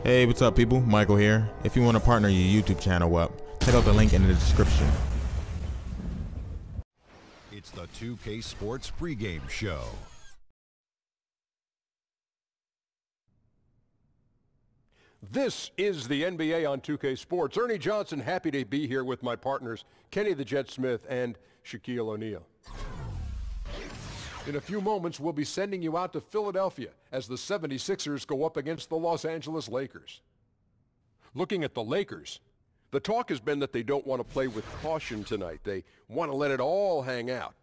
Hey, what's up people? Michael here. If you want to partner your YouTube channel up, check out the link in the description. It's the 2K Sports pregame show. This is the NBA on 2K Sports. Ernie Johnson, happy to be here with my partners, Kenny the Jet Smith and Shaquille O'Neal. In a few moments, we'll be sending you out to Philadelphia as the 76ers go up against the Los Angeles Lakers. Looking at the Lakers, the talk has been that they don't want to play with caution tonight. They want to let it all hang out.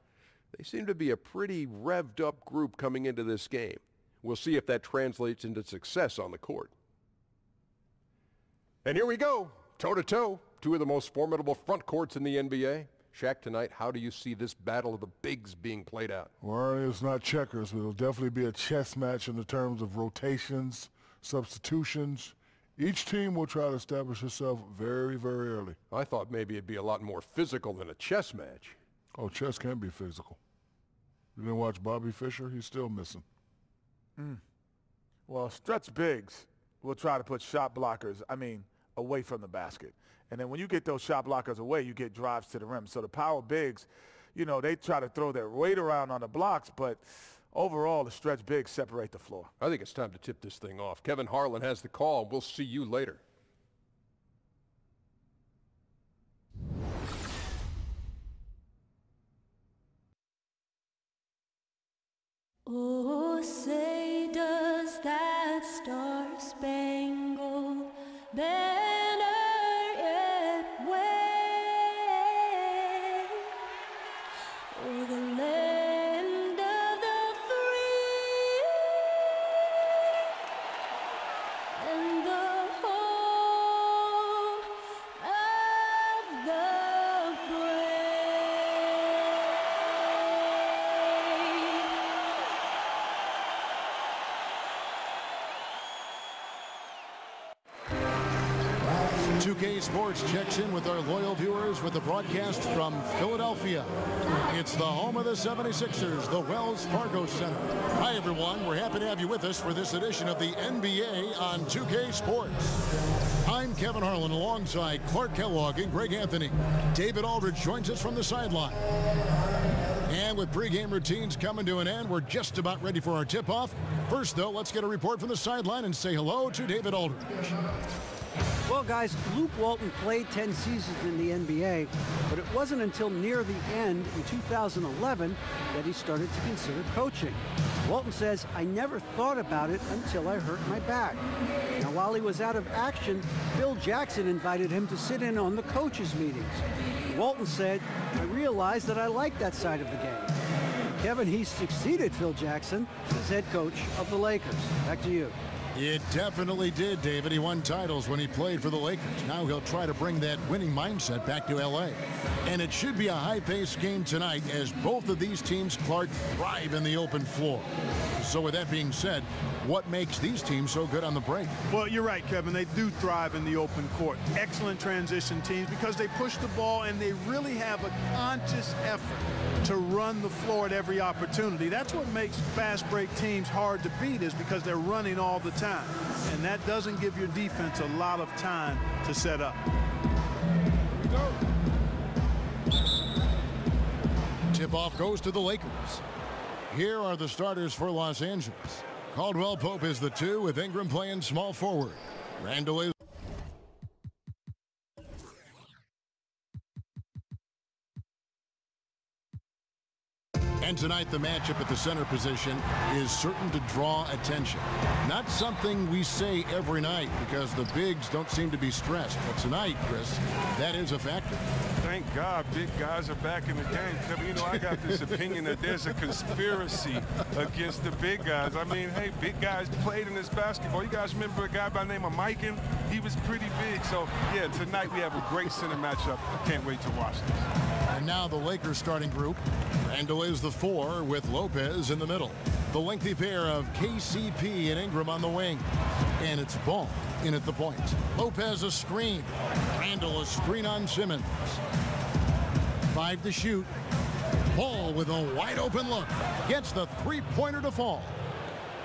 They seem to be a pretty revved up group coming into this game. We'll see if that translates into success on the court. And here we go, toe-to-toe, two of the most formidable front courts in the NBA. Shaq, tonight, how do you see this battle of the bigs being played out? Well, it's not checkers, but it'll definitely be a chess match in the terms of rotations, substitutions. Each team will try to establish itself very, very early. I thought maybe it'd be a lot more physical than a chess match. Oh, chess can be physical. You didn't watch Bobby Fischer? He's still missing. Well, stretch bigs will try to put shot blockers, away from the basket. And then when you get those shot blockers away, you get drives to the rim. So the power bigs, they try to throw their weight around on the blocks, but overall, the stretch bigs separate the floor. I think it's time to tip this thing off. Kevin Harlan has the call, and we'll see you later. Oh, say does that star-spangled banner yet wave o'er the land of the free and the home of the brave. 2K Sports checks in with our loyal viewers with the broadcast from Philadelphia. It's the home of the 76ers, the Wells Fargo Center. Hi, everyone. We're happy to have you with us for this edition of the NBA on 2K Sports. I'm Kevin Harlan alongside Clark Kellogg and Greg Anthony. David Aldridge joins us from the sideline. And with pregame routines coming to an end, we're just about ready for our tip-off. First, though, let's get a report from the sideline and say hello to David Aldridge. Well, guys, Luke Walton played 10 seasons in the NBA, but it wasn't until near the end in 2011 that he started to consider coaching. Walton says, "I never thought about it until I hurt my back." Now, while he was out of action, Phil Jackson invited him to sit in on the coaches' meetings. Walton said, "I realized that I liked that side of the game." Kevin, he succeeded Phil Jackson as head coach of the Lakers. Back to you. It definitely did, David. He won titles when he played for the Lakers. Now he'll try to bring that winning mindset back to L.A. And it should be a high-paced game tonight as both of these teams, Clark, thrive in the open floor. So with that being said, what makes these teams so good on the break? Well, you're right, Kevin. They do thrive in the open court. Excellent transition teams because they push the ball and they really have a conscious effort to run the floor at every opportunity. That's what makes fast break teams hard to beat, is because they're running all the time. And that doesn't give your defense a lot of time to set up. Go. Tip-off goes to the Lakers. Here are the starters for Los Angeles. Caldwell Pope is the 2 with Ingram playing small forward. Randall is And tonight, the matchup at the center position is certain to draw attention. Not something we say every night because the bigs don't seem to be stressed. But tonight, Chris, that is a factor. Thank God big guys are back in the game. Kevin, I got this opinion that there's a conspiracy against the big guys. Hey, big guys played in this basketball. You guys remember a guy by the name of Mike? He was pretty big. So, yeah, tonight we have a great center matchup. Can't wait to watch this. And now the Lakers starting group. Randall is the 4 with Lopez in the middle. The lengthy pair of KCP and Ingram on the wing. And it's Ball in at the point. Lopez a screen. Randall a screen on Simmons. 5 to shoot. Ball with a wide open look. Gets the three-pointer to fall.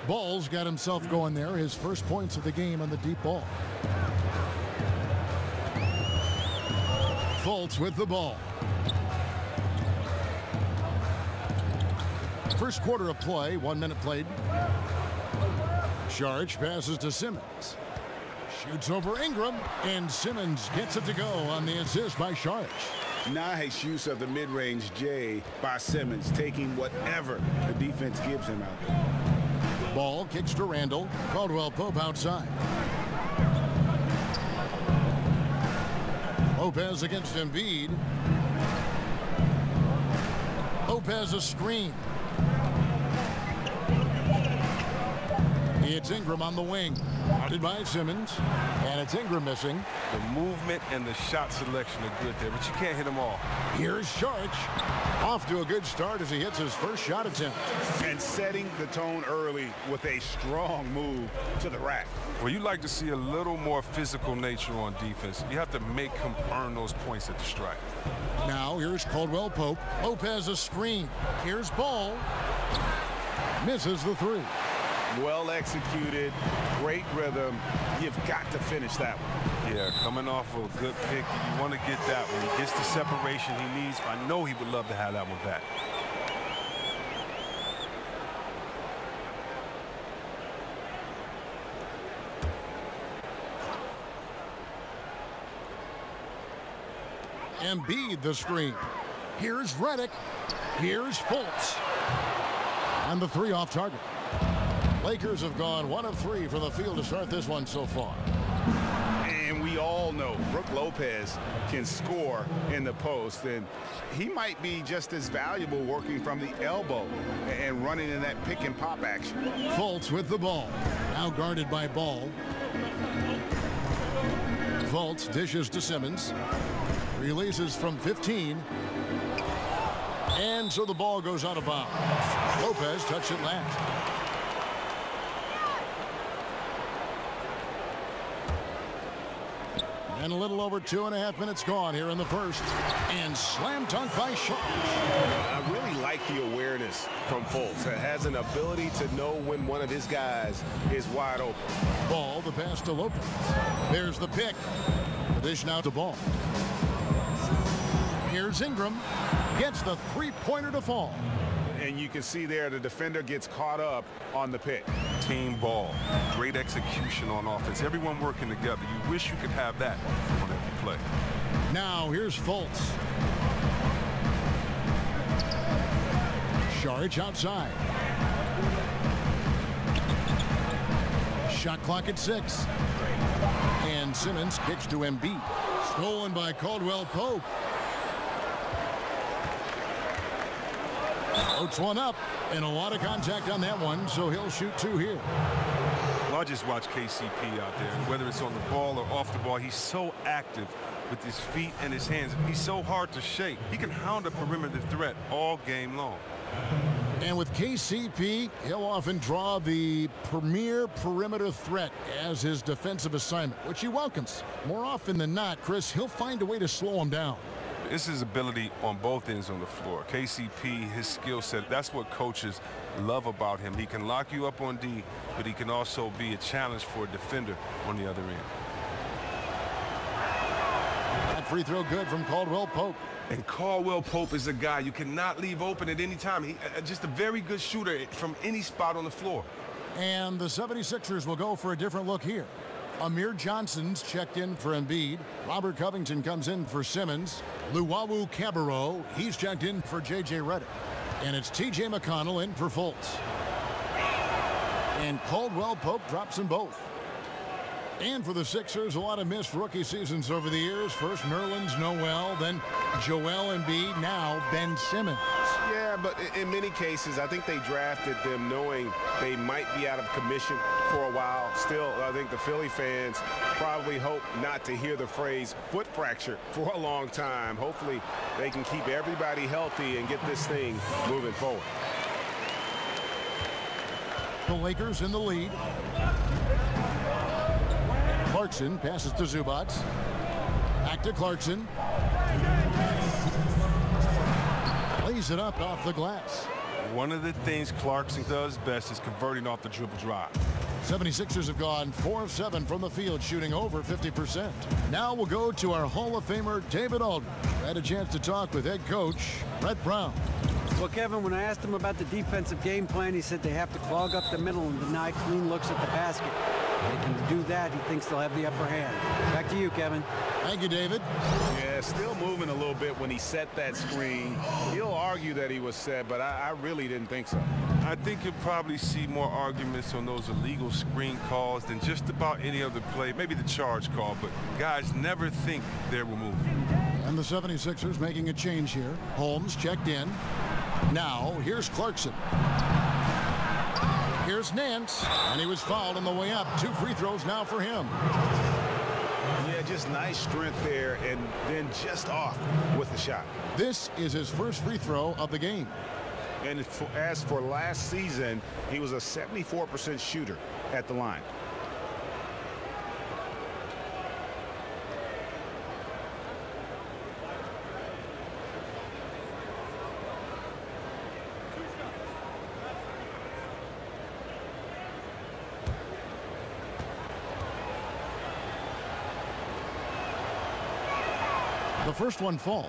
Ball's got himself going there. His first points of the game on the deep ball. Fultz with the ball. First quarter of play, 1 minute played. Sharge passes to Simmons. Shoots over Ingram, and Simmons gets it to go on the assist by Sharge. Nice use of the mid-range J by Simmons, taking whatever the defense gives him out there. Ball kicks to Randall. Caldwell Pope outside. Lopez against Embiid. Lopez a screen. It's Ingram on the wing. Guarded by Simmons. And it's Ingram missing. The movement and the shot selection are good there, but you can't hit them all. Here's Sharge. Off to a good start as he hits his first shot attempt. And setting the tone early with a strong move to the rack. Well, you like to see a little more physical nature on defense. You have to make him earn those points at the strike. Now here's Caldwell Pope. Lopez a screen. Here's Ball. Misses the three. Well executed, great rhythm. You've got to finish that one. Yeah, coming off of a good pick, you want to get that one. He gets the separation he needs. I know he would love to have that one back. Embiid the screen. Here's Redick. Here's Fultz. And the three off target. Lakers have gone 1 of 3 from the field to start this one so far. And we all know Brook Lopez can score in the post, and he might be just as valuable working from the elbow and running in that pick and pop action. Fultz with the ball. Now guarded by Ball. Fultz dishes to Simmons. Releases from 15. And so the ball goes out of bounds. Lopez touched it last. And a little over 2.5 minutes gone here in the first. And slam dunk by Sharge. I really like the awareness from Fultz. That has an ability to know when one of his guys is wide open. Ball, the pass to Lopez. There's the pick. The dish now to Ball. Here's Ingram. Gets the three-pointer to fall. And you can see there the defender gets caught up on the pick. Team ball. Great execution on offense. Everyone working together. You wish you could have that on every play. Now here's Fultz. Sharge outside. Shot clock at 6. And Simmons kicks to Embiid. Stolen by Caldwell Pope. Floats one up, and a lot of contact on that one, so he'll shoot 2 here. Well, I just watch KCP out there, and whether it's on the ball or off the ball, he's so active with his feet and his hands. He's so hard to shake. He can hound a perimeter threat all game long. And with KCP, he'll often draw the premier perimeter threat as his defensive assignment, which he welcomes. More often than not, Chris, he'll find a way to slow him down. It's his ability on both ends on the floor. KCP, his skill set, that's what coaches love about him. He can lock you up on D, but he can also be a challenge for a defender on the other end. That free throw good from Caldwell Pope. And Caldwell Pope is a guy you cannot leave open at any time. He just a very good shooter from any spot on the floor. And the 76ers will go for a different look here. Amir Johnson's checked in for Embiid. Robert Covington comes in for Simmons. Luwawu Cabarrot, he's checked in for J.J. Redick. And it's T.J. McConnell in for Fultz. And Caldwell Pope drops them both. And for the Sixers, a lot of missed rookie seasons over the years. First Nerlens Noel, then Joel Embiid, now Ben Simmons. Yeah, but in many cases, I think they drafted them knowing they might be out of commission for a while. Still, I think the Philly fans probably hope not to hear the phrase foot fracture for a long time. Hopefully, they can keep everybody healthy and get this thing moving forward. The Lakers in the lead. Clarkson passes to Zubac. Back to Clarkson. Lays it up off the glass. One of the things Clarkson does best is converting off the dribble drive. 76ers have gone 4 of 7 from the field, shooting over 50%. Now we'll go to our Hall of Famer, David Aldridge. I had a chance to talk with head coach Brett Brown. Well, Kevin, when I asked him about the defensive game plan, he said they have to clog up the middle and deny clean looks at the basket. If they can do that, he thinks they'll have the upper hand. Back to you, Kevin. Thank you, David. Yeah, still moving a little bit when he set that screen. He'll argue that he was set, but I really didn't think so. I think you'll probably see more arguments on those illegal screen calls than just about any other play, maybe the charge call, but guys never think they're removed. And the 76ers making a change here. Holmes checked in. Now, here's Clarkson. Here's Nance, and he was fouled on the way up. 2 free throws now for him. Yeah, just nice strength there, and then just off with the shot. This is his first free throw of the game. And as for last season, he was a 74% shooter at the line. The first one falls.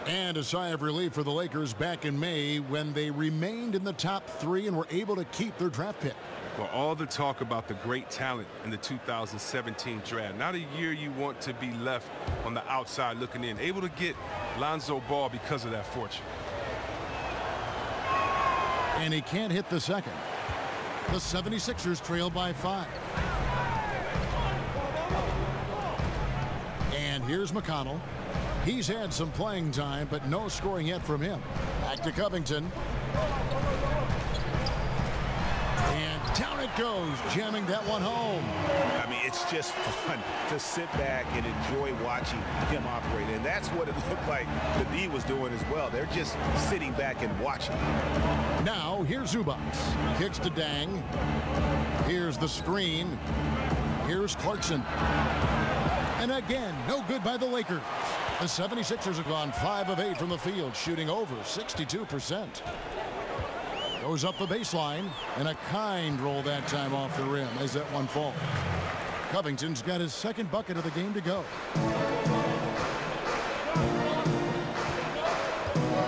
And a sigh of relief for the Lakers back in May when they remained in the top 3 and were able to keep their draft pick. Well, all the talk about the great talent in the 2017 draft. Not a year you want to be left on the outside looking in. Able to get Lonzo Ball because of that fortune. And he can't hit the second. The 76ers trail by 5. And here's McConnell. He's had some playing time, but no scoring yet from him. Back to Covington. And down it goes, jamming that one home. I mean, it's just fun to sit back and enjoy watching him operate. And that's what it looked like the D was doing as well. They're just sitting back and watching. Now, here's Zubac. Kicks to Dang. Here's the screen. Here's Clarkson. And again, no good by the Lakers. The 76ers have gone 5 of 8 from the field, shooting over 62%. Goes up the baseline, and a kind roll that time off the rim as that one falls. Covington's got his second bucket of the game to go.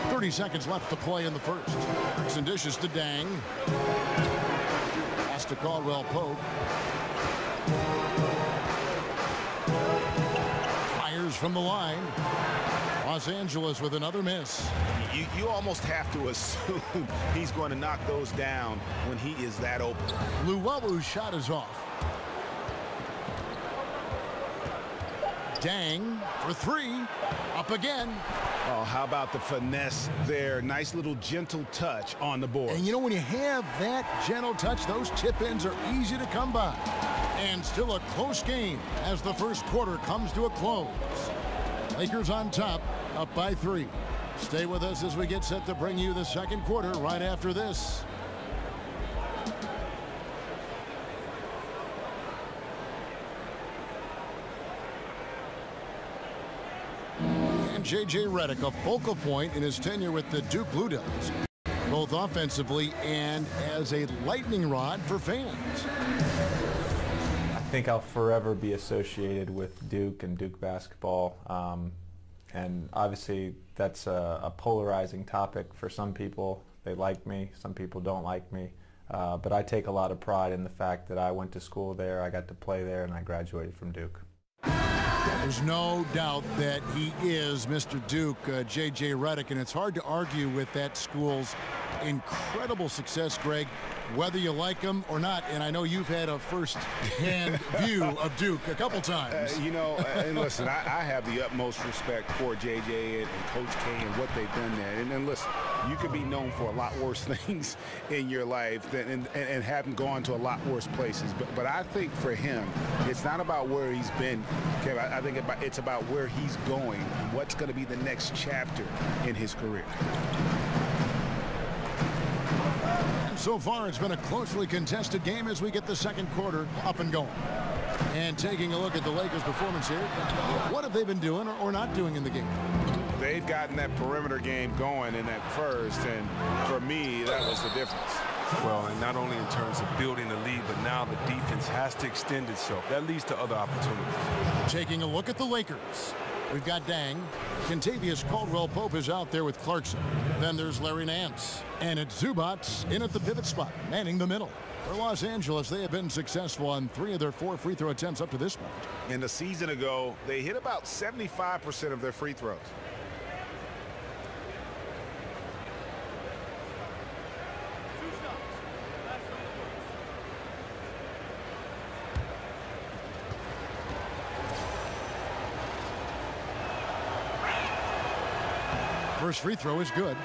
30 seconds left to play in the first. Clarkson dishes to Dang. Pass to Caldwell Pope. From the line. Los Angeles with another miss. You almost have to assume he's going to knock those down when he is that open. Luwalu's shot is off. Dang for 3. Up again. Oh, how about the finesse there? Nice little gentle touch on the board. And you know, when you have that gentle touch, those tip-ins are easy to come by. And still a close game as the first quarter comes to a close. Lakers on top, up by 3. Stay with us as we get set to bring you the second quarter right after this. And J.J. Redick, a focal point in his tenure with the Duke Blue Devils, both offensively and as a lightning rod for fans. I think I'll forever be associated with Duke and Duke basketball, and obviously that's a polarizing topic for some people. They like me, some people don't like me, but I take a lot of pride in the fact that I went to school there, I got to play there, and I graduated from Duke. There's no doubt that he is Mr. Duke, J.J. Redick, and it's hard to argue with that school's incredible success, Greg, whether you like him or not. And I know you've had a first-hand view of Duke a couple times. You know, and listen, I have the utmost respect for J.J. and Coach K and what they've done there. And then listen, you could be known for a lot worse things in your life than, and haven't gone to a lot worse places. But I think for him, it's not about where he's been, Kevin. I think it's about where he's going and what's going to be the next chapter in his career. So far, it's been a closely contested game as we get the second quarter up and going. And taking a look at the Lakers' performance here, what have they been doing or not doing in the game? they've gotten that perimeter game going in that first, and for me, that was the difference. Well, and not only in terms of building the lead, but now the defense has to extend itself. That leads to other opportunities. Taking a look at the Lakers. We've got Dang. Kentavious Caldwell-Pope is out there with Clarkson. Then there's Larry Nance. And it's Zubats in at the pivot spot, manning the middle. For Los Angeles, they have been successful on 3 of their 4 free throw attempts up to this point. In the season ago, they hit about 75% of their free throws. First free throw is good.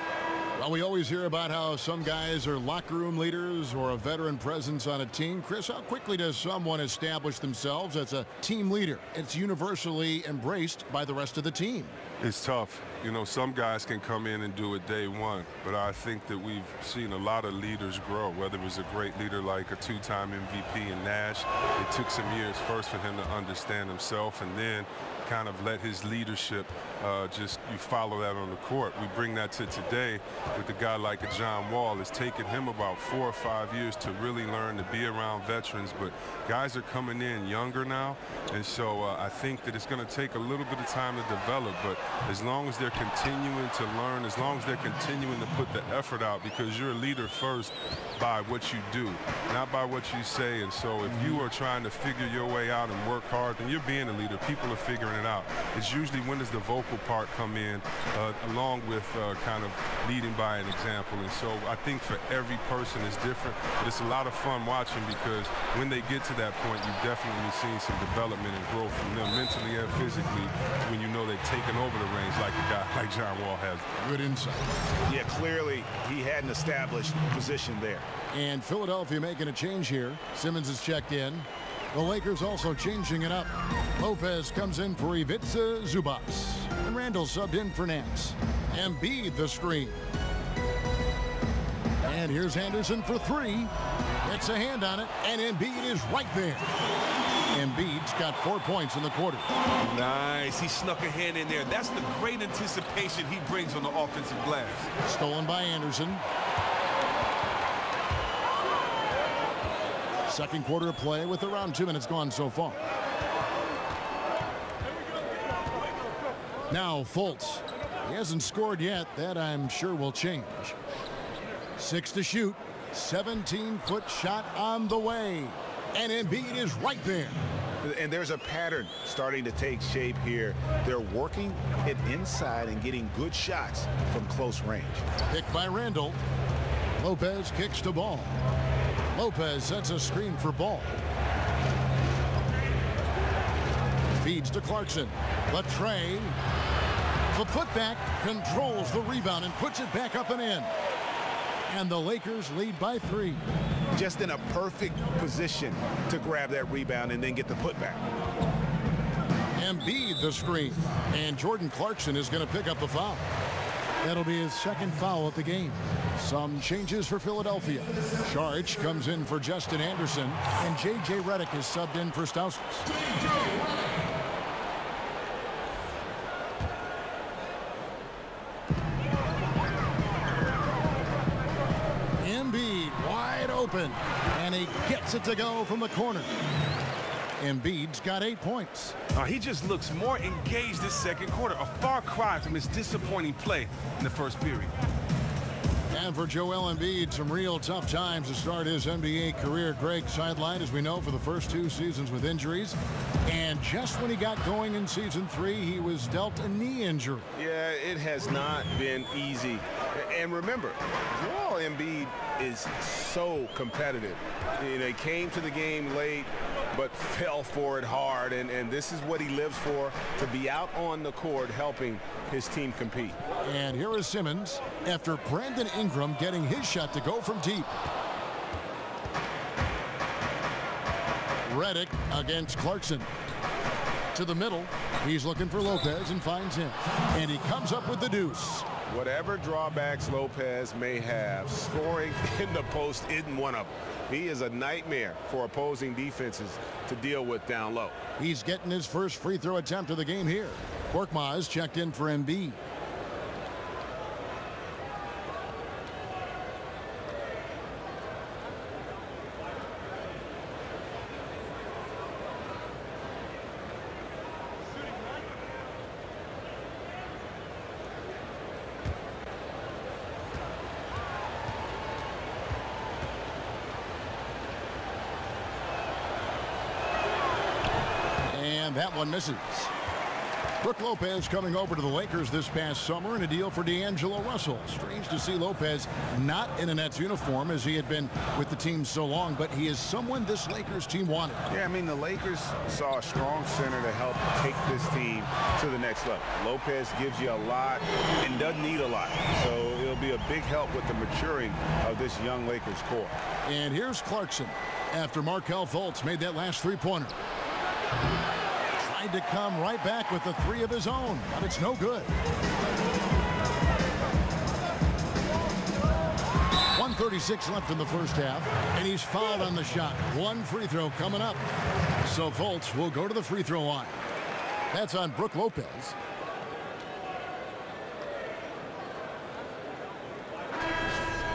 Well, we always hear about how some guys are locker room leaders or a veteran presence on a team. Chris, how quickly does someone establish themselves as a team leader? It's universally embraced by the rest of the team. It's tough. You know, some guys can come in and do it day one, but I think that we've seen a lot of leaders grow, whether it was a great leader like a 2-time MVP in Nash. It took some years first for him to understand himself and then kind of let his leadership you follow that on the court. We bring that to today with a guy like a John Wall. It's taken him about 4 or 5 years to really learn to be around veterans, but guys are coming in younger now, and so I think that it's going to take a little bit of time to develop, but as long as they're continuing to learn, as long as they're continuing to put the effort out, because you're a leader first by what you do, not by what you say. And so if you are trying to figure your way out and work hard, then you're being a leader. People are figuring it out. It's usually when does the vocal part come in along with kind of leading by an example. And so I think for every person it's different, but it's a lot of fun watching, because when they get to that point, you've definitely seen some development and growth from them mentally and physically when you know they've taken over the reins like a guy like John Wall has. Good insight. Yeah, clearly he had an established position there. And Philadelphia making a change here. Simmons is checked in. The Lakers also changing it up. Lopez comes in for Ivica Zubats. And Randall subbed in for Nance. Embiid the screen. And here's Anderson for 3. Gets a hand on it, and Embiid is right there. Embiid's got 4 points in the quarter. Nice. He snuck a hand in there. That's the great anticipation he brings on the offensive glass. Stolen by Anderson. Second quarter of play with around 2 minutes gone so far. Now Fultz. He hasn't scored yet. That I'm sure will change. 6 to shoot. 17-foot shot on the way. And Embiid is right there. And there's a pattern starting to take shape here. They're working it inside and getting good shots from close range. Picked by Randall. Lopez kicks to Ball. Lopez sets a screen for Ball. Feeds to Clarkson. Latre. The putback controls the rebound and puts it back up and in. And the Lakers lead by 3. Just in a perfect position to grab that rebound and then get the putback. Embiid the screen. And Jordan Clarkson is going to pick up the foul. That'll be his second foul of the game. Some changes for Philadelphia. Charge comes in for Justin Anderson, and J.J. Redick is subbed in for Stauskas. Embiid wide open, and he gets it to go from the corner. Embiid's got 8 points. He just looks more engaged this second quarter. A far cry from his disappointing play in the first period. And for Joel Embiid, some real tough times to start his NBA career. Greg sidelined, as we know, for the first 2 seasons with injuries. And just when he got going in season 3, he was dealt a knee injury. Yeah, it has not been easy. And remember, Joel Embiid is so competitive. You know, he came to the game late, but fell for it hard. And this is what he lives for, to be out on the court helping his team compete. And here is Simmons after Brandon Ingram getting his shot to go from deep. Redick against Clarkson. To the middle. He's looking for Lopez and finds him. And he comes up with the deuce. Whatever drawbacks Lopez may have, scoring in the post isn't one of them. He is a nightmare for opposing defenses to deal with down low. He's getting his first free throw attempt of the game here. Korkmaz checked in for Embiid. that one misses. Brook Lopez coming over to the Lakers this past summer in a deal for D'Angelo Russell. Strange to see Lopez not in a Nets uniform as he had been with the team so long, but he is someone this Lakers team wanted. Yeah, I mean, the Lakers saw a strong center to help take this team to the next level. Lopez gives you a lot and doesn't need a lot, so it'll be a big help with the maturing of this young Lakers core. And here's Clarkson after Markelle Fultz made that last three-pointer. Tried to come right back with the three of his own, but it's no good. 1:36 left in the first half, and he's fouled on the shot. One free throw coming up. So Fultz will go to the free throw line. That's on Brook Lopez.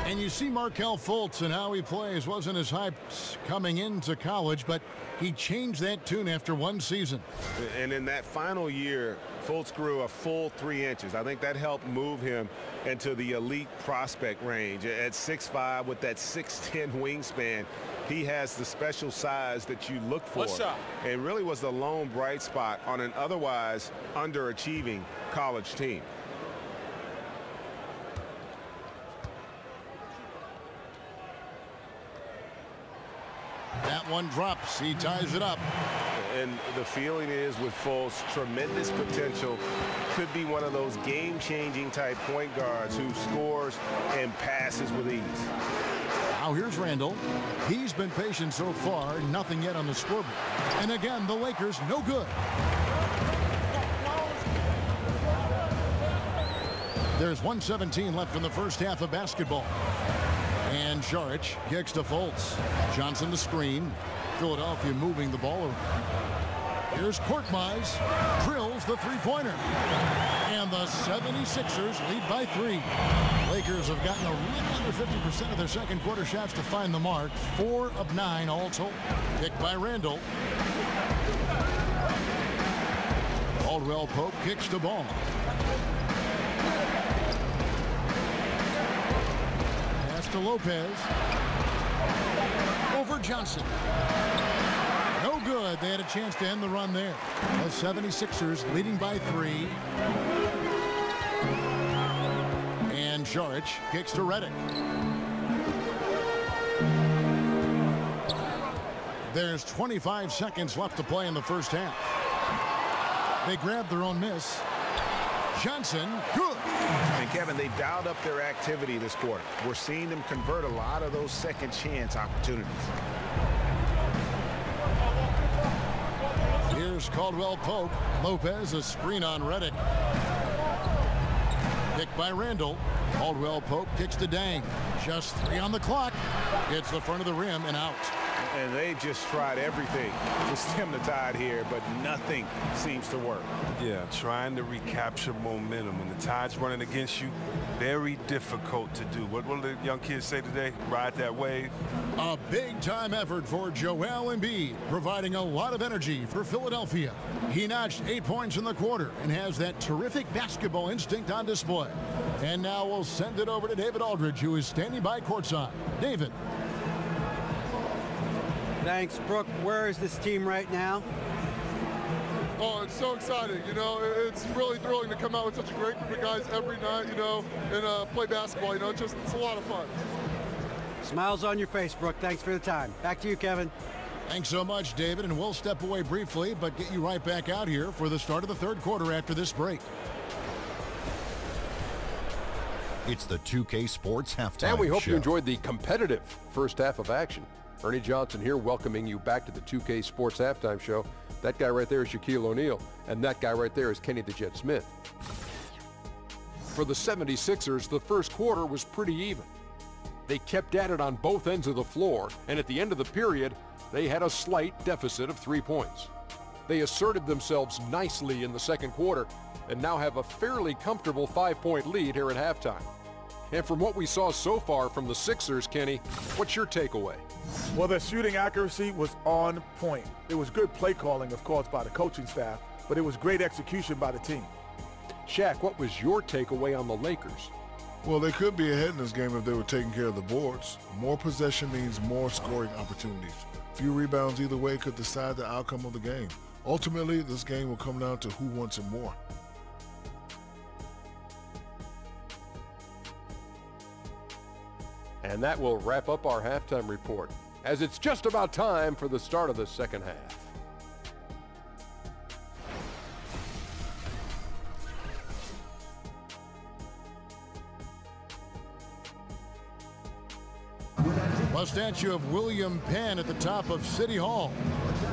And you see Markelle Fultz and how he plays. Wasn't as hyped coming into college, but he changed that tune after one season. And in that final year, Fultz grew a full 3 inches. I think that helped move him into the elite prospect range. At 6'5", with that 6'10" wingspan, he has the special size that you look for. And really was the lone bright spot on an otherwise underachieving college team. That one drops. He ties it up. And the feeling is with Fultz, tremendous potential. Could be one of those game-changing type point guards who scores and passes with ease. Now here's Randall. He's been patient so far. Nothing yet on the scoreboard. And again, the Lakers no good. There's 1:17 left in the first half of basketball. And Saric kicks to Fultz. Johnson the screen. Philadelphia moving the ball around. Here's Korkmaz. Drills the three-pointer. And the 76ers lead by 3. Lakers have gotten a little under 50% of their second quarter shots to find the mark. 4 of 9 all told. Picked by Randall. Caldwell Pope kicks the ball. To Lopez. Over Johnson. No good. They had a chance to end the run there. The 76ers leading by 3. And Saric kicks to Redick. There's 25 seconds left to play in the first half. They grabbed their own miss. Johnson, good. And Kevin, they dialed up their activity this quarter. We're seeing them convert a lot of those second chance opportunities. Here's Caldwell Pope. Lopez, a screen on Redick. Picked by Randall. Caldwell Pope kicks to Dang. Just 3 on the clock. Hits the front of the rim and out. And they just tried everything to stem the tide here, but nothing seems to work. Yeah, trying to recapture momentum. When the tide's running against you, very difficult to do. What will the young kids say today? Ride that wave. A big-time effort for Joel Embiid, providing a lot of energy for Philadelphia. He notched 8 points in the quarter and has that terrific basketball instinct on display. And now we'll send it over to David Aldridge, who is standing by courtside. David. Thanks, Brooke. Where is this team right now? Oh, it's so exciting. You know, it's really thrilling to come out with such a great group of guys every night, you know, and play basketball. You know, it's a lot of fun. Smiles on your face, Brooke. Thanks for the time. Back to you, Kevin. Thanks so much, David, and we'll step away briefly, but get you right back out here for the start of the third quarter after this break. It's the 2K Sports Halftime And we hope Show. you enjoyed the competitive first half of action. Ernie Johnson here welcoming you back to the 2K Sports Halftime Show. That guy right there is Shaquille O'Neal, and that guy right there is Kenny the Jet Smith. For the 76ers, the first quarter was pretty even. They kept at it on both ends of the floor, and at the end of the period, they had a slight deficit of 3 points. They asserted themselves nicely in the second quarter and now have a fairly comfortable 5-point lead here at halftime. And from what we saw so far from the Sixers, Kenny, what's your takeaway? Well, their shooting accuracy was on point. It was good play calling, of course, by the coaching staff, but it was great execution by the team. Shaq, what was your takeaway on the Lakers? Well, they could be ahead in this game if they were taking care of the boards. More possession means more scoring opportunities. Few rebounds either way could decide the outcome of the game. Ultimately, this game will come down to who wants it more. And that will wrap up our halftime report, as it's just about time for the start of the second half. A statue of William Penn at the top of City Hall,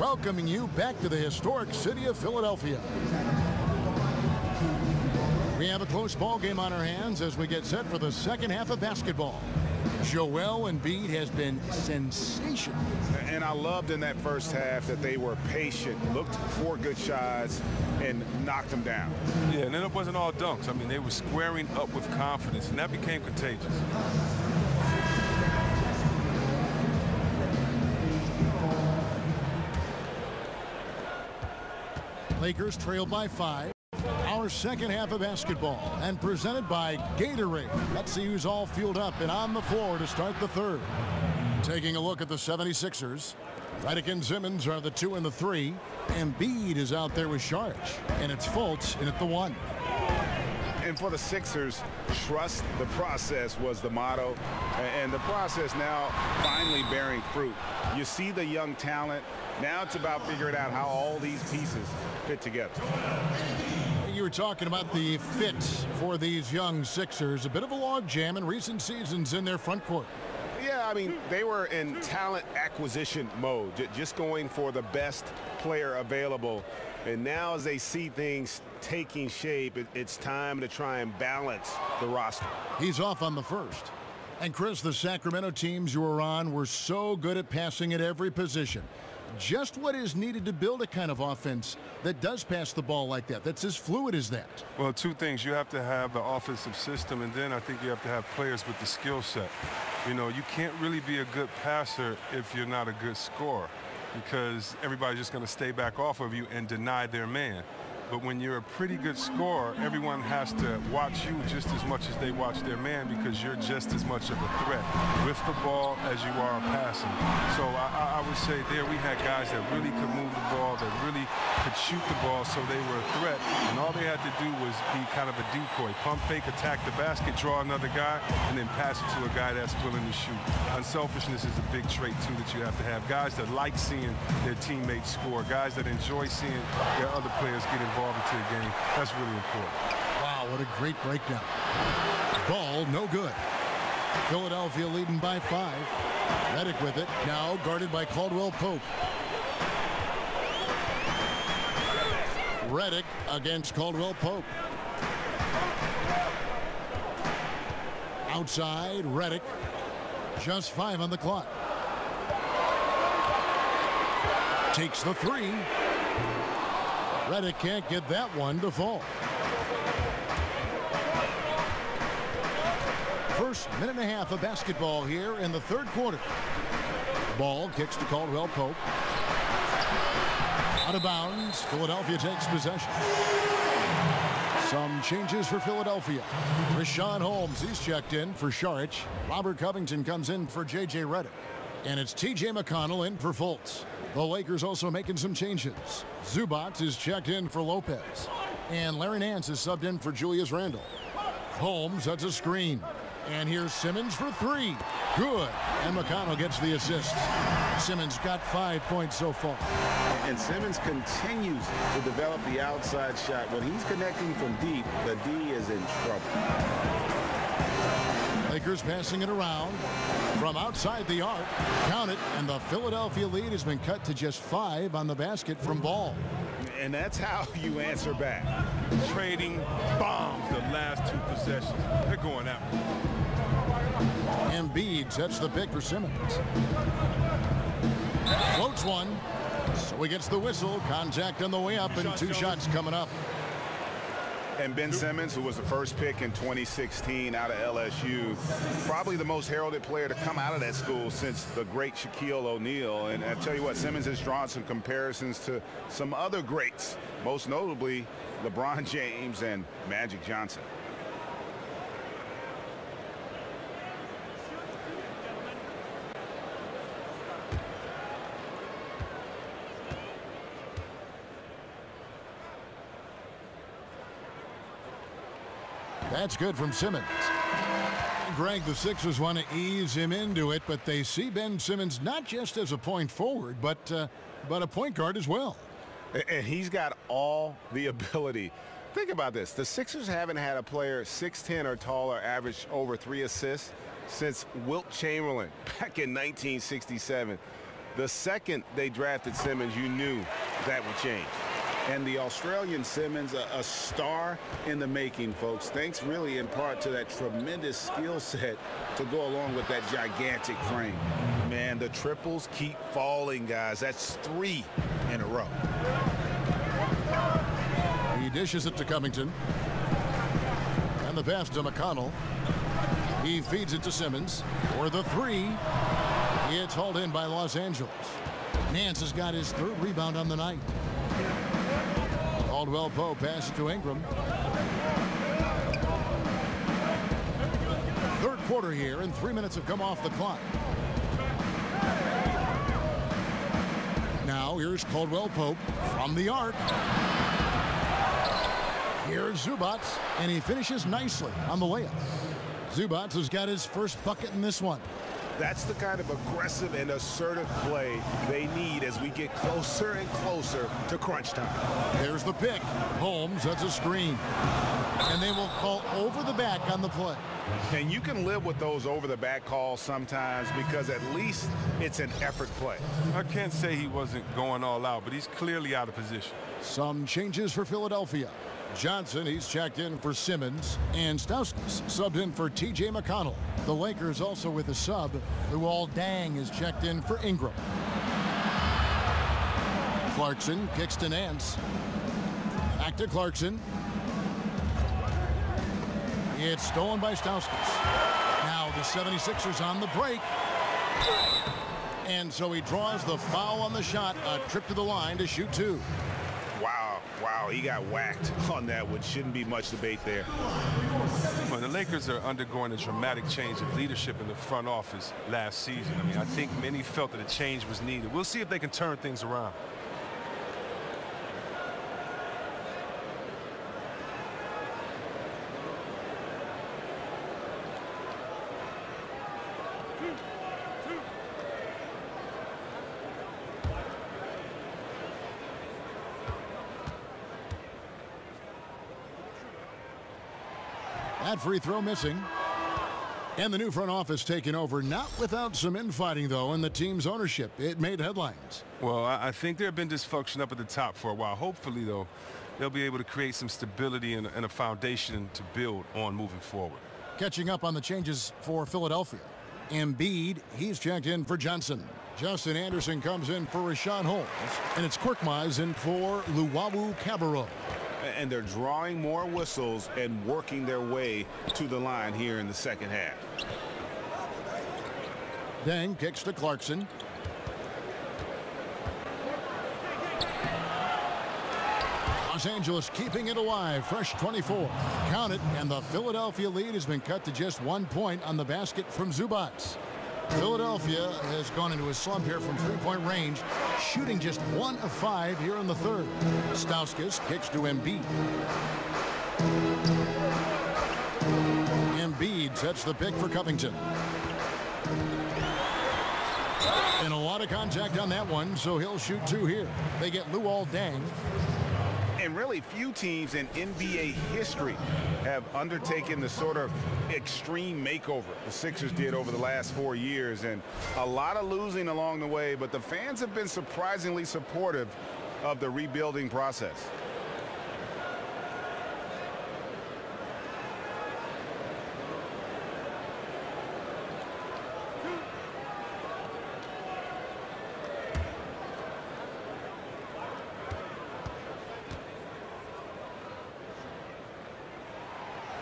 welcoming you back to the historic city of Philadelphia. We have a close ball game on our hands as we get set for the second half of basketball. Joel Embiid has been sensational. And I loved in that first half that they were patient, looked for good shots, and knocked them down. Yeah, and then it wasn't all dunks. I mean, they were squaring up with confidence, and that became contagious. Lakers trail by 5. Our second half of basketball, and presented by Gatorade. Let's see who's all fueled up and on the floor to start the third. Taking a look at the 76ers. Redick and Simmons are the 2 and the 3. Embiid is out there with Sharge, and it's Fultz in at the 1. And for the Sixers, trust the process was the motto, and the process now finally bearing fruit. You see the young talent. Now it's about figuring out how all these pieces fit together. You were talking about the fit for these young Sixers. A bit of a log jam in recent seasons in their front court. Yeah, I mean, they were in talent acquisition mode, just going for the best player available. And now as they see things taking shape, it's time to try and balance the roster. He's off on the first. And Chris, the Sacramento teams you were on were so good at passing at every position. Just what is needed to build a kind of offense that does pass the ball like that, that's as fluid as that? Well, two things. You have to have the offensive system, and then I think you have to have players with the skill set. You know, you can't really be a good passer if you're not a good scorer, because everybody's just going to stay back off of you and deny their man. But when you're a pretty good scorer, everyone has to watch you just as much as they watch their man, because you're just as much of a threat with the ball as you are passing. So I would say there we had guys that really could move the ball, that really could shoot the ball, so they were a threat. And all they had to do was be kind of a decoy. Pump fake, attack the basket, draw another guy, and then pass it to a guy that's willing to shoot. Unselfishness is a big trait, too, that you have to have. Guys that like seeing their teammates score, guys that enjoy seeing their other players get involved into the game. That's really important. Wow, what a great breakdown. Ball no good. Philadelphia leading by 5. Redick with it, now guarded by Caldwell Pope. Redick against Caldwell Pope. Outside, Redick. Just 5 on the clock. Takes the 3. Redick can't get that one to fall. First minute and a half of basketball here in the third quarter. Ball kicks to Caldwell Pope. Out of bounds. Philadelphia takes possession. Some changes for Philadelphia. Richaun Holmes, he's checked in for Saric. Robert Covington comes in for J.J. Redick. And it's T.J. McConnell in for Fultz. The Lakers also making some changes. Zubac is checked in for Lopez. And Larry Nance is subbed in for Julius Randle. Holmes sets a screen. And here's Simmons for 3. Good. And McConnell gets the assist. Simmons got 5 points so far. And Simmons continues to develop the outside shot. When he's connecting from deep, the D is in trouble. Lakers passing it around from outside the arc. Count it, and the Philadelphia lead has been cut to just 5 on the basket from Ball. And that's how you answer back. Trading bombs the last 2 possessions. They're going out. Embiid sets the pick for Simmons. Floats one. So he gets the whistle. Contact on the way up, and 2 shots coming up. And Ben Simmons, who was the first pick in 2016 out of LSU, probably the most heralded player to come out of that school since the great Shaquille O'Neal. And I tell you what, Simmons has drawn some comparisons to some other greats, most notably LeBron James and Magic Johnson. That's good from Simmons. Greg, the Sixers want to ease him into it, but they see Ben Simmons not just as a point forward, but a point guard as well. And he's got all the ability. Think about this. The Sixers haven't had a player 6'10 or taller average over 3 assists since Wilt Chamberlain back in 1967. The second they drafted Simmons, you knew that would change. And the Australian Simmons, a star in the making, folks. Thanks really in part to that tremendous skill set to go along with that gigantic frame. Man, the triples keep falling, guys. That's 3 in a row. He dishes it to Covington. And the pass to McConnell. He feeds it to Simmons for the 3. It's hauled in by Los Angeles. Nance has got his 3rd rebound on the night. Caldwell Pope passes to Ingram. 3rd quarter here, and 3 minutes have come off the clock. Now here's Caldwell Pope from the arc. Here's Zubac, and he finishes nicely on the layup. Zubac has got his first bucket in this one. That's the kind of aggressive and assertive play they need as we get closer and closer to crunch time. There's the pick. Holmes, that's a screen. And they will call over the back on the play. And you can live with those over-the-back calls sometimes because at least it's an effort play. I can't say he wasn't going all out, but he's clearly out of position. Some changes for Philadelphia. Johnson, he's checked in for Simmons, and Stauskas subbed in for T.J. McConnell. The Lakers also with a sub. Luol Deng is checked in for Ingram. Clarkson kicks to Nance. Back to Clarkson. It's stolen by Stauskas. Now the 76ers on the break. And so he draws the foul on the shot. A trip to the line to shoot 2. Wow, he got whacked on that one. Shouldn't be much debate there. Well, the Lakers are undergoing a dramatic change of leadership in the front office last season. I mean, I think many felt that a change was needed. We'll see if they can turn things around. That free throw missing. And the new front office taking over, not without some infighting, though, in the team's ownership. It made headlines. Well, I think there have been dysfunction up at the top for a while. Hopefully, though, they'll be able to create some stability and a foundation to build on moving forward. Catching up on the changes for Philadelphia. Embiid, he's checked in for Johnson. Justin Anderson comes in for Rashawn Holmes. And it's Korkmaz in for Luwawu Cabarrot. And they're drawing more whistles and working their way to the line here in the second half. Deng kicks to Clarkson. Los Angeles keeping it alive. Fresh 24. Count it, and the Philadelphia lead has been cut to just 1 point on the basket from Zubac. Philadelphia has gone into a slump here from three-point range, shooting just 1 of 5 here in the third. Stauskas kicks to Embiid. Embiid sets the pick for Covington. And a lot of contact on that one, so he'll shoot 2 here. They get Luol Deng. And really few teams in NBA history have undertaken the sort of extreme makeover the Sixers did over the last 4 years, and a lot of losing along the way, but the fans have been surprisingly supportive of the rebuilding process.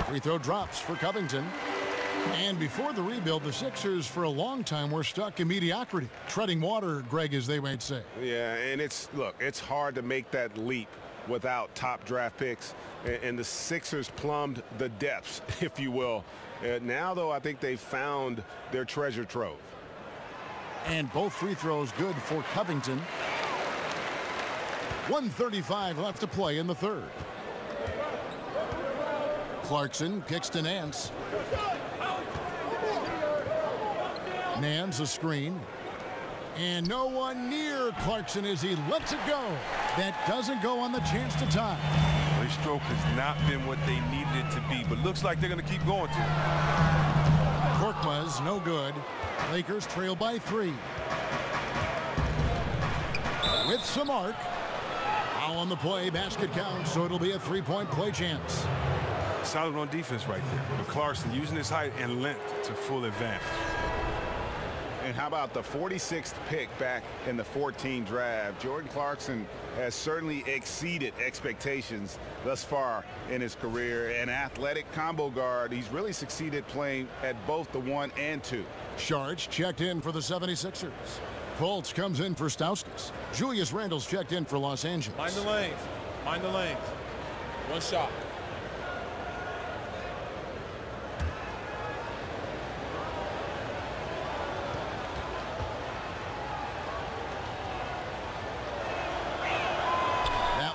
Free throw drops for Covington. And before the rebuild, the Sixers for a long time were stuck in mediocrity. Treading water, Greg, as they might say. Yeah, and it's hard to make that leap without top draft picks. And the Sixers plumbed the depths, if you will. Now, though, I think they've found their treasure trove. And both free throws good for Covington. 1:35 left to play in the third. Clarkson kicks to Nance. Nance a screen. And no one near Clarkson as he lets it go. That doesn't go on the chance to tie. Their stroke has not been what they needed it to be, but looks like they're going to keep going to. Korkmaz, no good. Lakers trail by 3. With some arc. Foul on the play, basket counts, so it'll be a 3-point play chance. Solid on defense right there. But Clarkson using his height and length to full advantage. And how about the 46th pick back in the 14 draft? Jordan Clarkson has certainly exceeded expectations thus far in his career. An athletic combo guard. He's really succeeded playing at both the 1 and 2. Sharch checked in for the 76ers. Fultz comes in for Stauskas. Julius Randle's checked in for Los Angeles. Mind the lanes. Mind the lanes. One shot.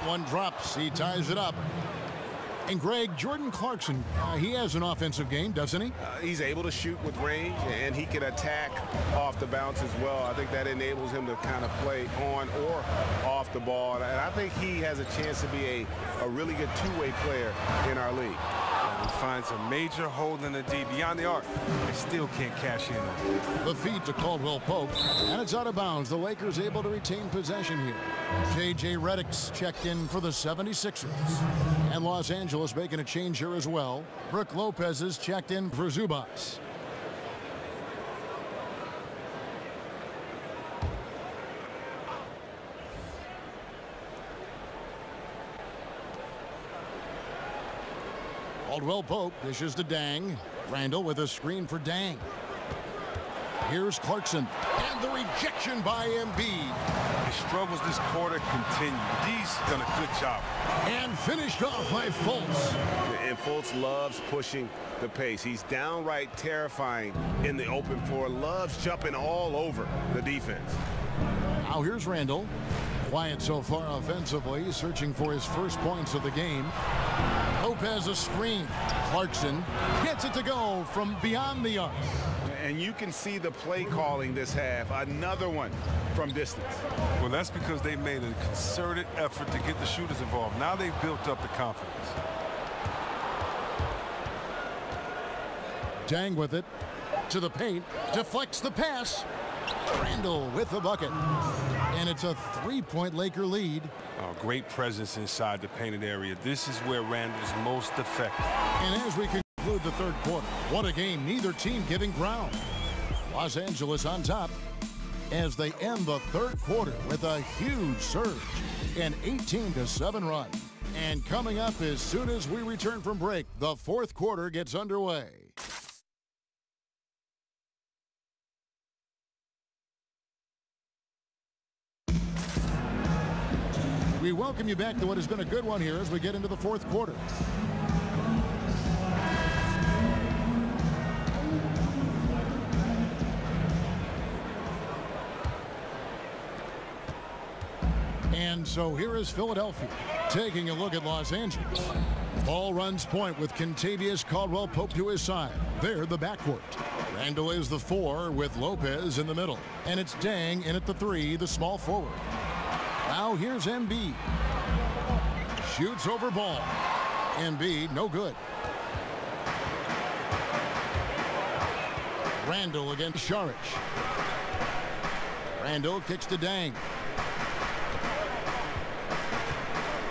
One drops. He ties it up. And Greg, Jordan Clarkson, he has an offensive game, doesn't he? He's able to shoot with range, and he can attack off the bounce as well. I think that enables him to kind of play on or off the ball. And I think he has a chance to be a really good two-way player in our league. He finds a major hole in the D beyond the arc. They still can't cash in on it. The feed to Caldwell Pope, and it's out of bounds. The Lakers able to retain possession here. J.J. Redick's checked in for the 76ers. And Los Angeles making a change here as well. Brook Lopez is checked in for Zubas. Caldwell Pope dishes to Dang. Randle with a screen for Dang. Here's Clarkson. And the rejection by Embiid. His struggles this quarter continue. He's done a good job. And finished off by Fultz. And Fultz loves pushing the pace. He's downright terrifying in the open floor. Loves jumping all over the defense. Now here's Randle. Quiet so far offensively, searching for his first points of the game. Lopez a screen. Clarkson gets it to go from beyond the arc. And you can see the play calling this half. Another one from distance. Well, that's because they made a concerted effort to get the shooters involved. Now they've built up the confidence. Dang with it. To the paint. Deflects the pass. Randle with the bucket. And it's a 3-point Laker lead. Oh, great presence inside the painted area. This is where Randle's most effective. And as we conclude the third quarter, what a game. Neither team giving ground. Los Angeles on top as they end the third quarter with a huge surge. An 18-7 run. And coming up as soon as we return from break, the fourth quarter gets underway. We welcome you back to what has been a good one here as we get into the fourth quarter. And so here is Philadelphia taking a look at Los Angeles. Ball runs point with Kentavious Caldwell-Pope to his side. They're the backcourt. Randle is the 4 with Lopez in the middle. And it's Dang in at the 3, the small forward. Now here's Embiid. Shoots over ball. Embiid, no good. Randle against Saric. Randle kicks to Dang.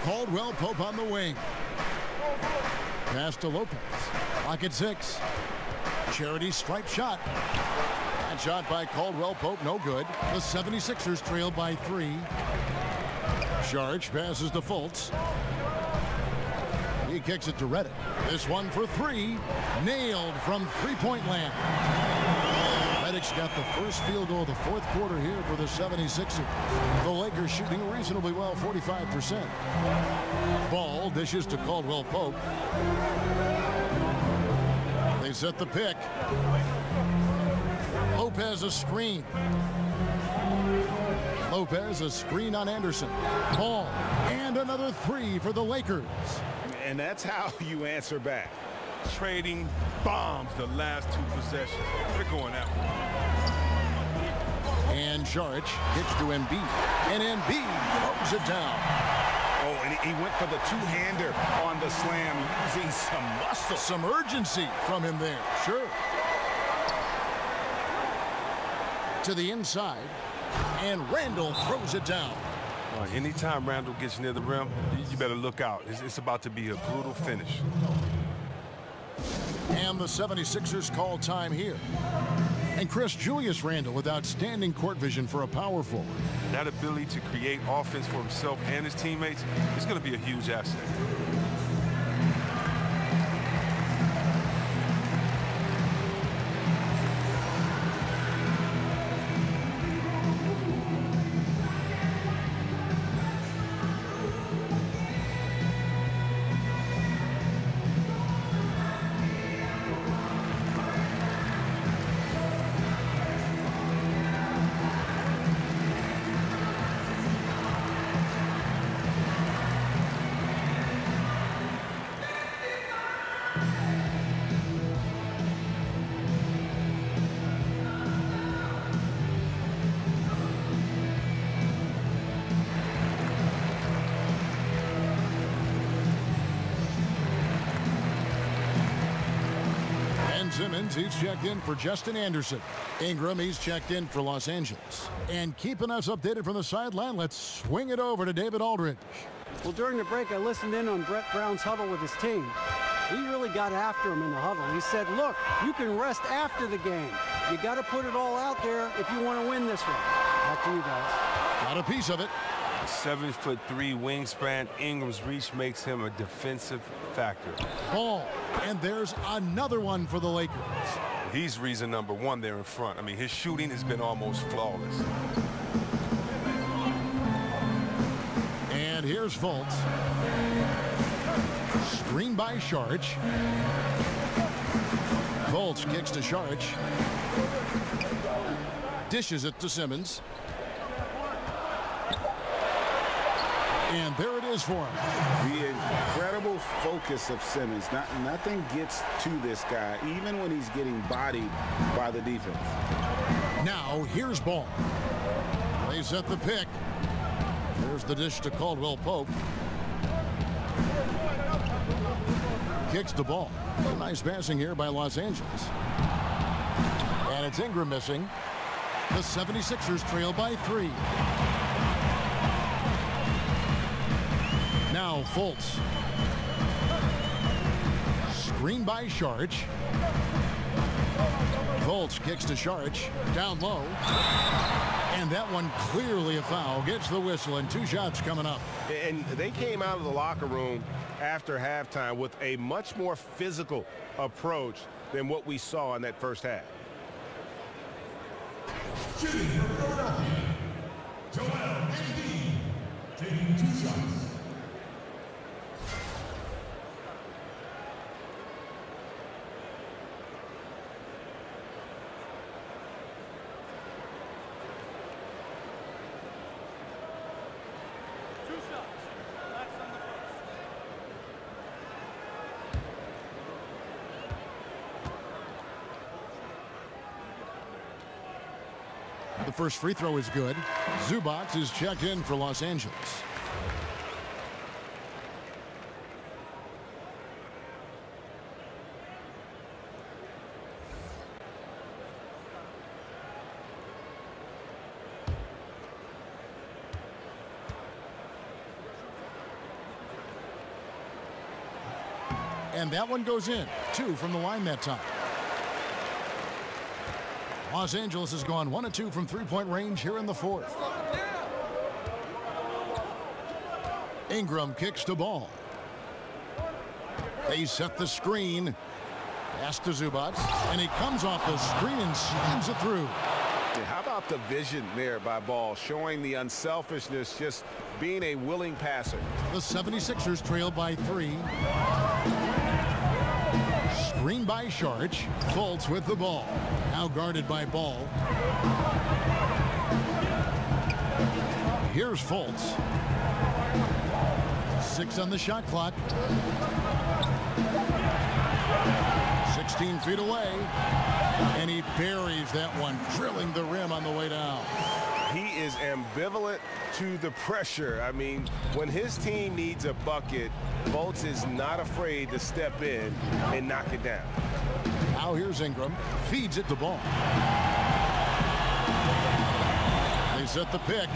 Caldwell Pope on the wing. Pass to Lopez. Clock at 6. Charity stripe shot. That shot by Caldwell Pope, no good. The 76ers trail by 3. Saric passes to Fultz. He kicks it to Redick. This one for 3. Nailed from three-point land. Redick's got the first field goal of the fourth quarter here for the 76ers. The Lakers shooting reasonably well, 45%. Ball dishes to Caldwell Pope. They set the pick. Lopez a screen. Lopez a screen on Anderson. Ball and another 3 for the Lakers. And that's how you answer back. trading bombs the last two possessions. They're going that way. And Saric gets to Embiid. And Embiid throws it down. Oh, and he went for the two-hander on the slam, using some muscle. Some urgency from him there. Sure. To the inside. And Randall throws it down. Anytime Randall gets near the rim, you better look out. It's about to be a brutal finish. And the 76ers call time here. And Chris, Julius Randle with outstanding court vision for a power forward. That ability to create offense for himself and his teammates is going to be a huge asset. Simmons, he's checked in for Justin Anderson. Ingram, he's checked in for Los Angeles. And keeping us updated from the sideline, let's swing it over to David Aldridge. Well, during the break, I listened in on Brett Brown's huddle with his team. He really got after him in the huddle. He said, look, you can rest after the game. You got to put it all out there if you want to win this one. Back to you guys. Got a piece of it. 7'3" wingspan. Ingram's reach makes him a defensive factor. Ball. And there's another one for the Lakers. He's reason number one there in front. I mean, his shooting has been almost flawless. And here's Fultz. Screen by Saric. Fultz kicks to Saric. Dishes it to Simmons. And there it is for him. The incredible focus of Simmons. Nothing gets to this guy, even when he's getting bodied by the defense. Now, here's Ball. They set the pick. There's the dish to Caldwell Pope. Kicks the ball. Nice passing here by Los Angeles. And it's Ingram missing. The 76ers trail by 3. Now Fultz. Screen by Saric. Fultz kicks to Saric. Down low. And that one clearly a foul. Gets the whistle and 2 shots coming up. And they came out of the locker room after halftime with a much more physical approach than what we saw in that first half. Shooting for Philadelphia, Joel Embiid, taking 2 shots. The first free throw is good. Zubac is checked in for Los Angeles. And that one goes in. 2 from the line that time. Los Angeles has gone 1 of 2 from three-point range here in the 4th. Ingram kicks the ball. They set the screen. Pass to Zubac, and he comes off the screen and slams it through. How about the vision there by Ball, showing the unselfishness, just being a willing passer. The 76ers trail by 3. Screen by Saric. Fultz with the ball. Now guarded by Ball. Here's Fultz. 6 on the shot clock. 16 feet away. And he buries that one, drilling the rim on the way down. He is ambivalent to the pressure. I mean, when his team needs a bucket, Fultz is not afraid to step in and knock it down. Now here's Ingram. Feeds it to Ball. They set the pick.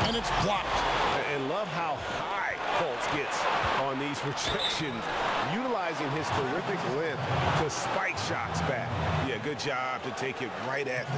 And it's blocked. And love how high Fultz gets on these rejections, utilizing his terrific length to spike shots back. Yeah, good job to take it right at the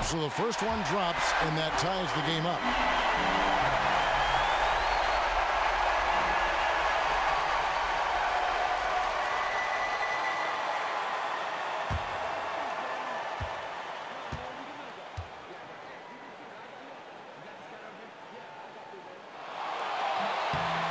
So the first one drops, and that ties the game up.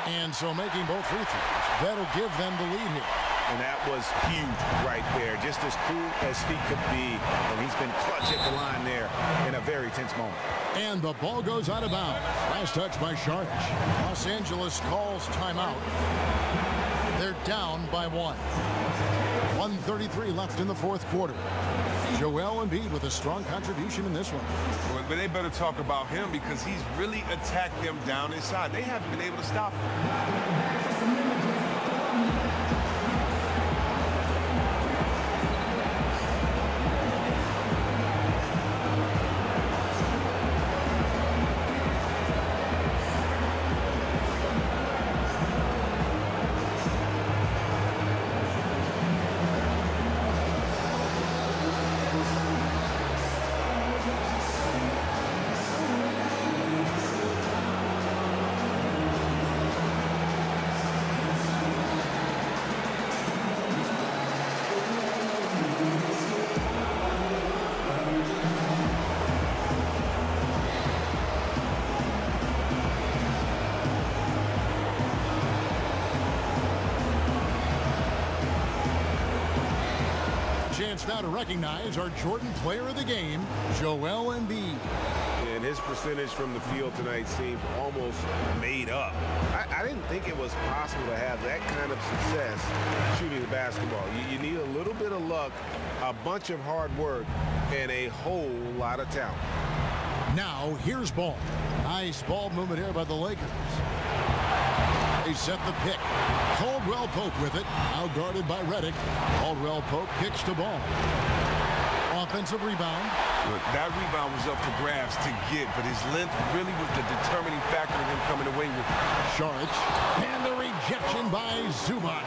And so making both free throws, that'll give them the lead here. And that was huge right there. Just as cool as he could be. And he's been clutch at the line there in a very tense moment. And the ball goes out of bounds. Last touch by Sharch. Los Angeles calls timeout. They're down by 1. 1:33 left in the fourth quarter. Joel Embiid with a strong contribution in this one. But they better talk about him because he's really attacked them down inside. They haven't been able to stop him. Chance now to recognize our Jordan Player of the Game, Joel Embiid. And his percentage from the field tonight seemed almost made up. I didn't think it was possible to have that kind of success shooting the basketball. You need a little bit of luck, a bunch of hard work, and a whole lot of talent. Now here's Ball. Nice ball movement here by the Lakers. They set the pick. Caldwell Pope with it. Now guarded by Redick. Caldwell Pope kicks to Ball. Offensive rebound. Look, that rebound was up for grabs to get, but his length really was the determining factor of him coming away with it. Sharch. And the rejection by Zubac.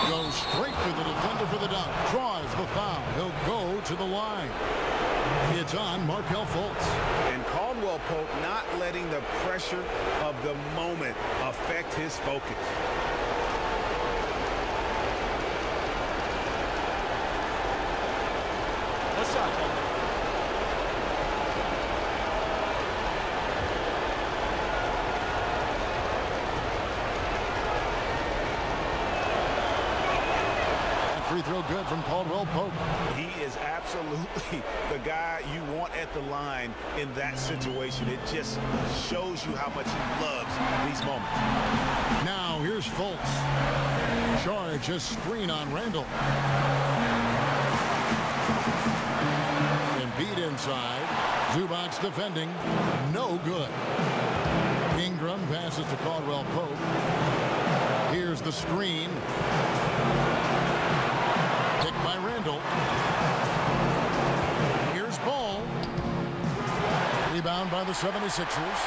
Goes straight to the defender for the dunk. Draws the foul. He'll go to the line. It's on Markelle Fultz. And Caldwell Pope not letting the pressure of the moment affect his focus. What's up, Caldwell? Free throw good from Caldwell Pope. He is absolutely the guy you want at the line in that situation. It just shows you how much he loves these moments. Now here's Fultz. Charge a screen on Randall. Embiid inside. Zubac defending. No good. Ingram passes to Caldwell Pope. Here's the screen. By Randall. Here's Ball. Rebound by the 76ers.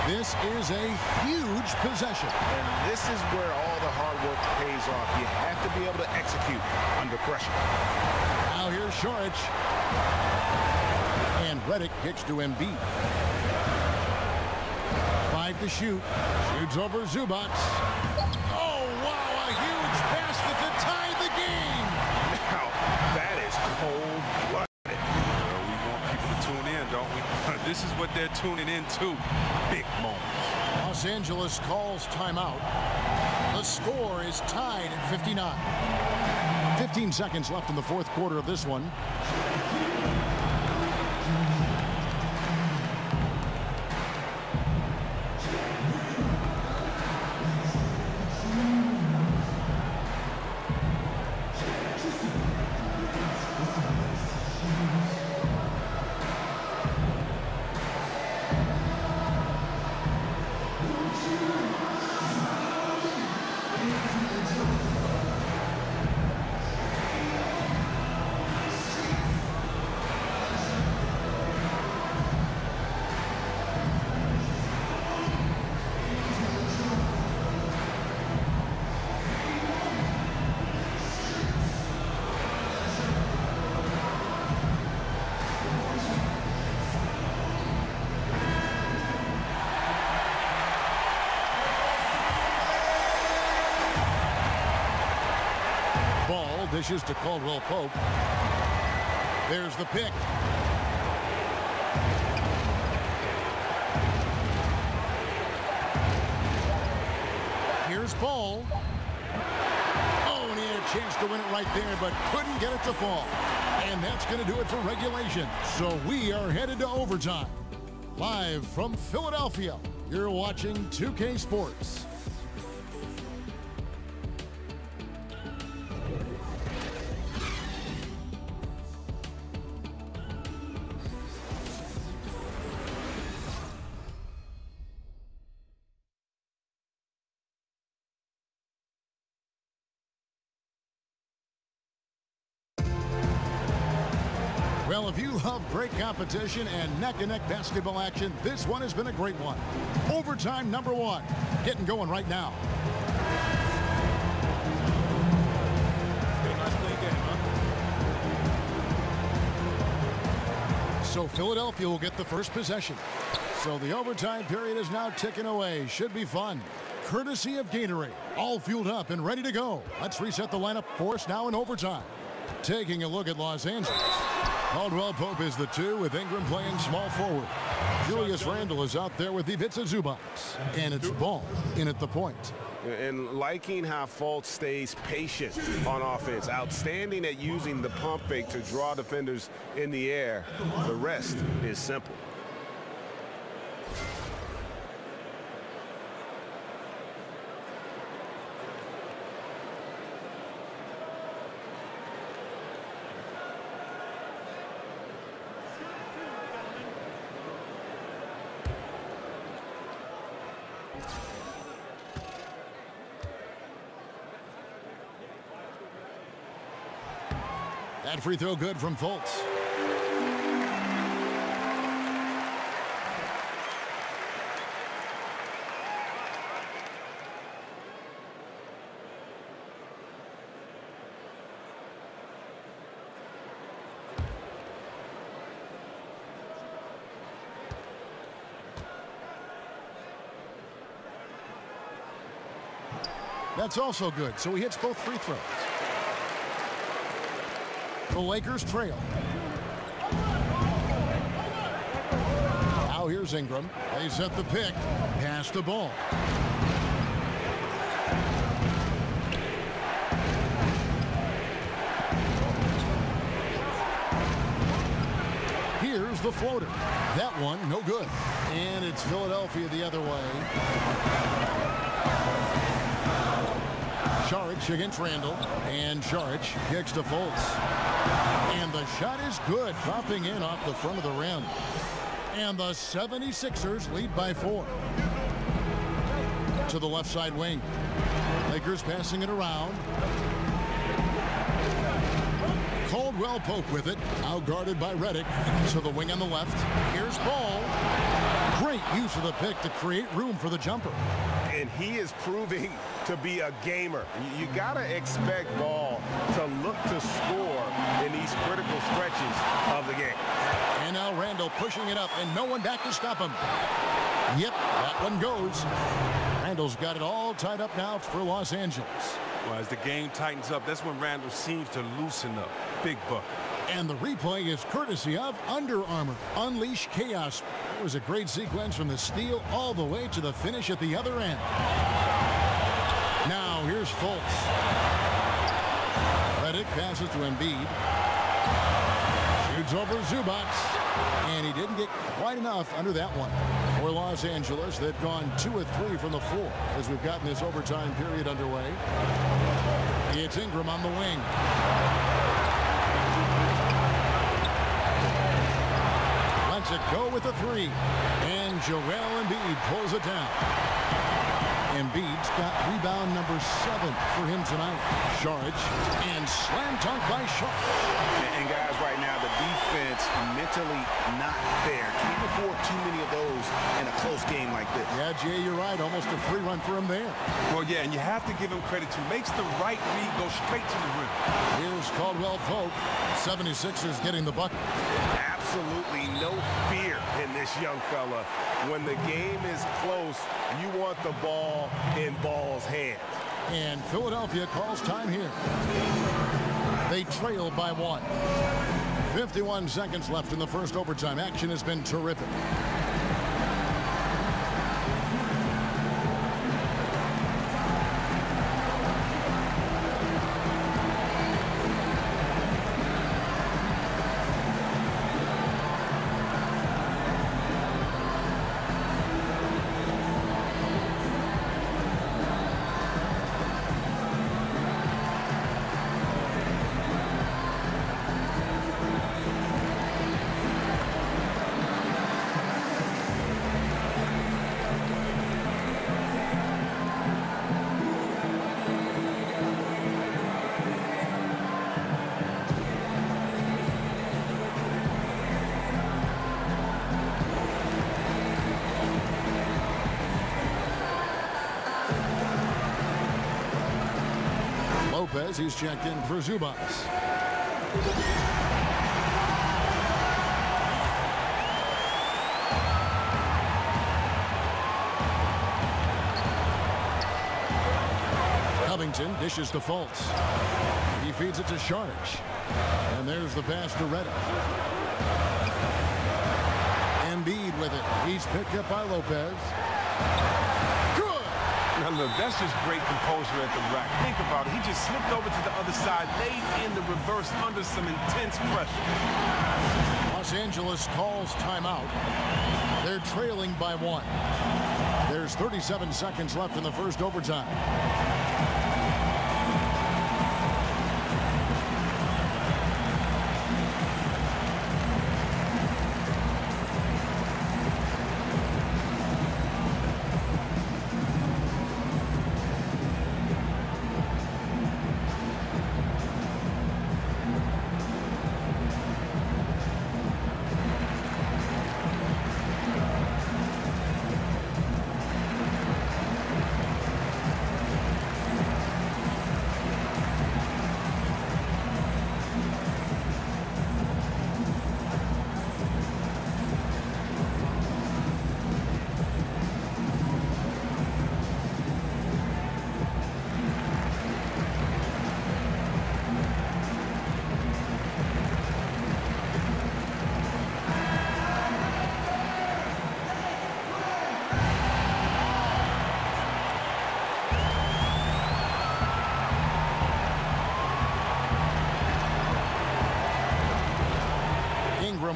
This is a huge possession. And this is where all the hard work pays off. You have to be able to execute under pressure. Now here's Sharch. And Redick kicks to Embiid. 5 to shoot. Shoots over Zubac. Oh, wow, a huge basket to tie the game. Now, that is cold-blooded. Well, we want people to tune in, don't we? This is what they're tuning into. Big moments. Los Angeles calls timeout. The score is tied at 59. 15 seconds left in the fourth quarter of this one. Dishes to Caldwell Pope. There's the pick. Here's Ball. Oh, and he had a chance to win it right there, but couldn't get it to fall. And that's going to do it for regulation. So we are headed to overtime. Live from Philadelphia, you're watching 2K Sports. Well, if you love great competition and neck-and-neck basketball action, this one has been a great one. Overtime number 1. Getting going right now. It's been a nice clean game, huh? So Philadelphia will get the first possession. So the overtime period is now ticking away. Should be fun. Courtesy of Gatorade. All fueled up and ready to go. Let's reset the lineup for us now in overtime. Taking a look at Los Angeles. Caldwell Pope is the 2 with Ingram playing small forward. Julius Randle is out there with Ivica Zubac. And it's Ball in at the point. And liking how Fultz stays patient on offense. Outstanding at using the pump fake to draw defenders in the air. The rest is simple. That free throw good from Fultz. That's also good, so he hits both free throws. The Lakers trail. Now here's Ingram. They set the pick. Pass the ball. Here's the floater. That one, no good. And it's Philadelphia the other way. Saric against Randle, and Saric kicks to Fultz. And the shot is good, dropping in off the front of the rim. And the 76ers lead by 4. To the left side wing. Lakers passing it around. Caldwell Pope with it, out-guarded by Redick. To the wing on the left. Here's Ball. Great use of the pick to create room for the jumper. And he is proving to be a gamer. You got to expect Ball to look to score in these critical stretches of the game. And now Randle pushing it up, and no one back to stop him. Yep, that one goes. Randall's got it all tied up now for Los Angeles. Well, as the game tightens up, that's when Randall seems to loosen up. Big bucket. And the replay is courtesy of Under Armour. Unleash chaos. It was a great sequence from the steal all the way to the finish at the other end. Now here's Fultz. Redick passes to Embiid. Shoots over Zubac. And he didn't get quite enough under that one. For Los Angeles, they've gone 2 of 3 from the floor as we've gotten this overtime period underway. It's Ingram on the wing. Lets it go with a 3. And Joel Embiid pulls it down. Embiid's got rebound number 7 for him tonight. Saric and slam dunk by Saric. And guys, right now, the defense mentally not there. Can't afford too many of those in a close game like this. Yeah, Jay, you're right. Almost a free run for him there. Well, yeah, and you have to give him credit too. Makes the right read, go straight to the rim. Here's Caldwell Pope. 76ers getting the bucket. Absolutely no fear in this young fella. When the game is close, you want the ball in Ball's hands. And Philadelphia calls time here. They trail by 1. 51 seconds left in the first overtime. Action has been terrific. Lopez, he's checked in for Zubac. Covington dishes to Fultz. He feeds it to Saric. And there's the pass to Redick. Embiid with it. He's picked up by Lopez. Now look, that's just great composure at the rack. Think about it. He just slipped over to the other side, laid in the reverse under some intense pressure. Los Angeles calls timeout. They're trailing by 1. There's 37 seconds left in the first overtime.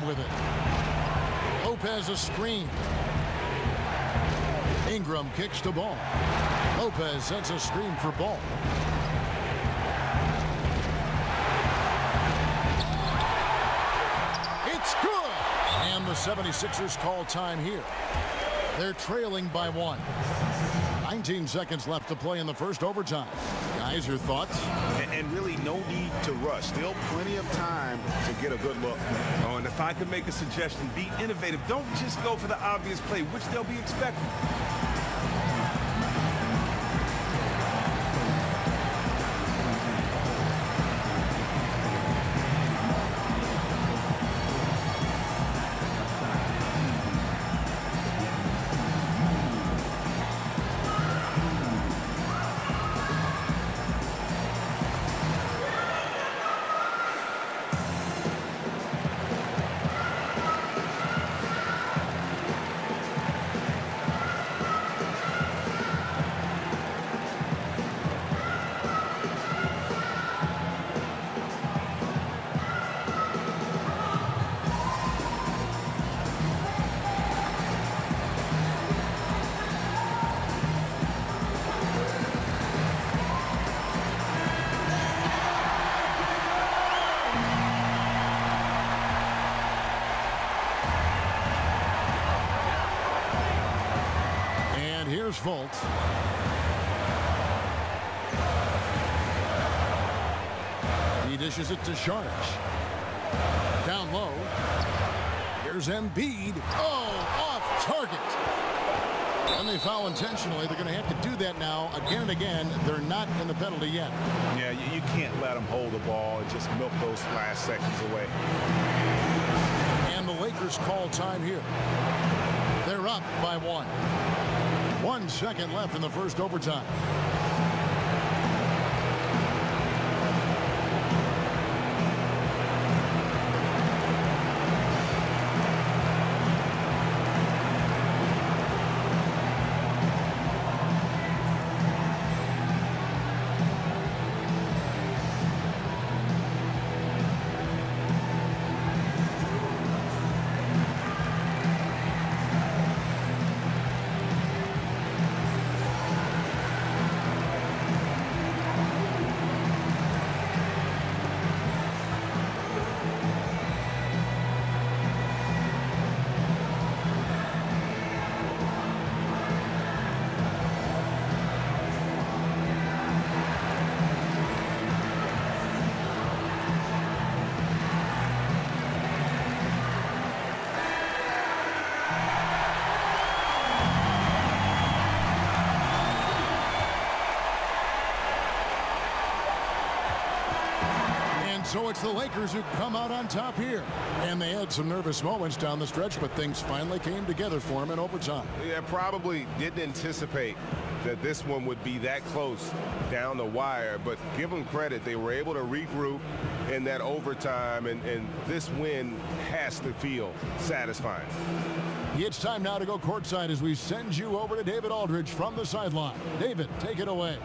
With it. Lopez a screen. Ingram kicks to Ball. Lopez sets a screen for Ball. It's good! And the 76ers call time here. They're trailing by 1. 19 seconds left to play in the first overtime. Guys, your thoughts? And really no need to rush. Still plenty of time to get a good look. Oh, and if I could make a suggestion, be innovative. Don't just go for the obvious play, which they'll be expecting. Here's Fultz. He dishes it to Sharge. Down low. Here's Embiid. Oh, off target. And they foul intentionally. They're going to have to do that now again and again. They're not in the penalty yet. Yeah, you can't let them hold the ball and just milk those last seconds away. And the Lakers call time here. They're up by 1. 1 second left in the first overtime. So it's the Lakers who come out on top here. And they had some nervous moments down the stretch, but things finally came together for them in overtime. Yeah, probably didn't anticipate that this one would be that close down the wire, but give them credit. They were able to regroup in that overtime, and this win has to feel satisfying. It's time now to go courtside as we send you over to David Aldridge from the sideline. David, take it away.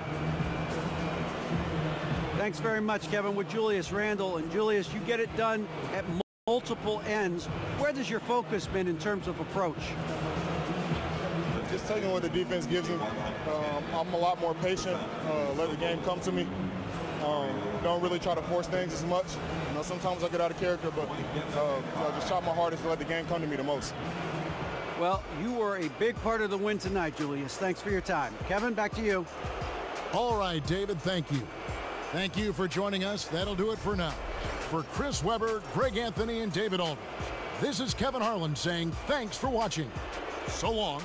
Thanks very much, Kevin, with Julius Randle. And Julius, you get it done at multiple ends. Where does your focus been in terms of approach? Just taking what the defense gives me. I'm a lot more patient, let the game come to me. Don't really try to force things as much. You know, sometimes I get out of character, but just try my hardest to let the game come to me the most. Well, you were a big part of the win tonight, Julius. Thanks for your time. Kevin, back to you. All right, David, thank you. Thank you for joining us. That'll do it for now. For Chris Webber, Greg Anthony, and David Aldridge, this is Kevin Harlan saying thanks for watching. So long.